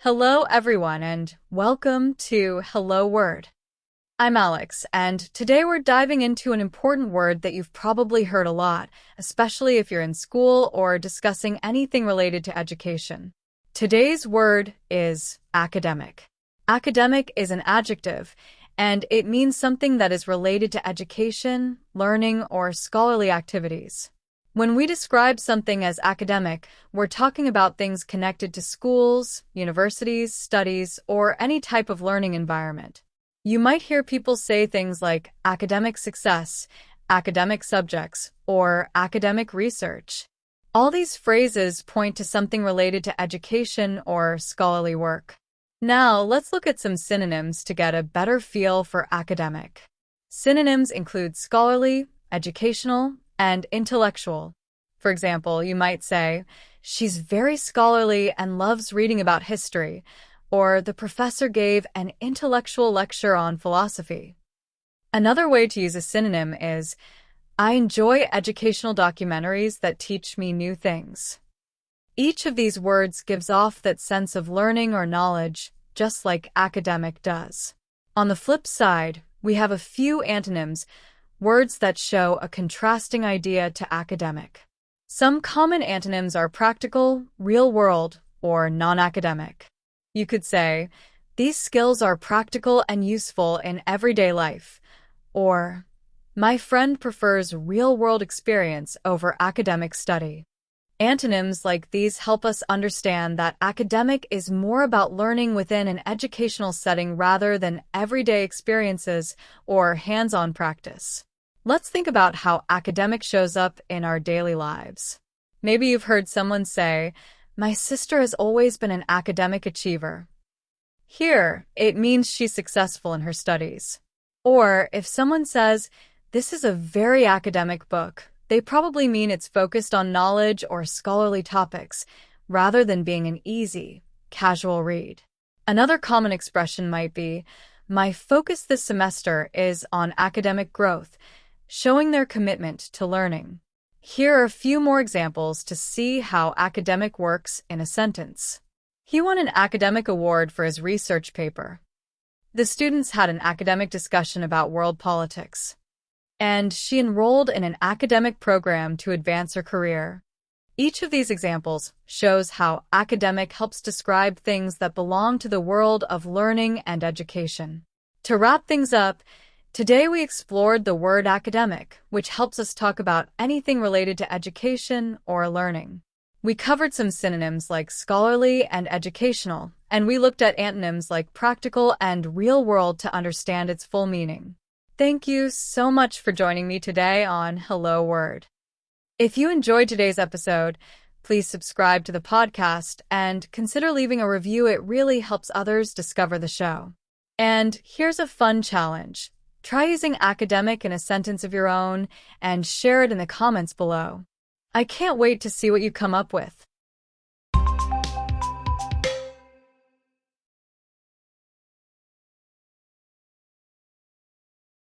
Hello, everyone, and welcome to Hello Word. I'm Alex, and today we're diving into an important word that you've probably heard a lot, especially if you're in school or discussing anything related to education. Today's word is academic. Academic is an adjective, and it means something that is related to education, learning, or scholarly activities. When we describe something as academic, we're talking about things connected to schools, universities, studies, or any type of learning environment. You might hear people say things like academic success, academic subjects, or academic research. All these phrases point to something related to education or scholarly work. Now, let's look at some synonyms to get a better feel for academic. Synonyms include scholarly, educational, and intellectual. For example, you might say, she's very scholarly and loves reading about history, or the professor gave an intellectual lecture on philosophy. Another way to use a synonym is, I enjoy educational documentaries that teach me new things. Each of these words gives off that sense of learning or knowledge, just like academic does. On the flip side, we have a few antonyms, words that show a contrasting idea to academic. Some common antonyms are practical, real-world, or non-academic. You could say, these skills are practical and useful in everyday life, or my friend prefers real-world experience over academic study. Antonyms like these help us understand that academic is more about learning within an educational setting rather than everyday experiences or hands-on practice. Let's think about how academic shows up in our daily lives. Maybe you've heard someone say, my sister has always been an academic achiever. Here, it means she's successful in her studies. Or if someone says, this is a very academic book, they probably mean it's focused on knowledge or scholarly topics, rather than being an easy, casual read. Another common expression might be, my focus this semester is on academic growth, showing their commitment to learning. Here are a few more examples to see how academic works in a sentence. He won an academic award for his research paper. The students had an academic discussion about world politics. And she enrolled in an academic program to advance her career. Each of these examples shows how academic helps describe things that belong to the world of learning and education. To wrap things up, today we explored the word academic, which helps us talk about anything related to education or learning. We covered some synonyms like scholarly and educational, and we looked at antonyms like practical and real-world to understand its full meaning. Thank you so much for joining me today on Hello Word. If you enjoyed today's episode, please subscribe to the podcast and consider leaving a review. It really helps others discover the show. And here's a fun challenge. Try using academic in a sentence of your own and share it in the comments below. I can't wait to see what you come up with.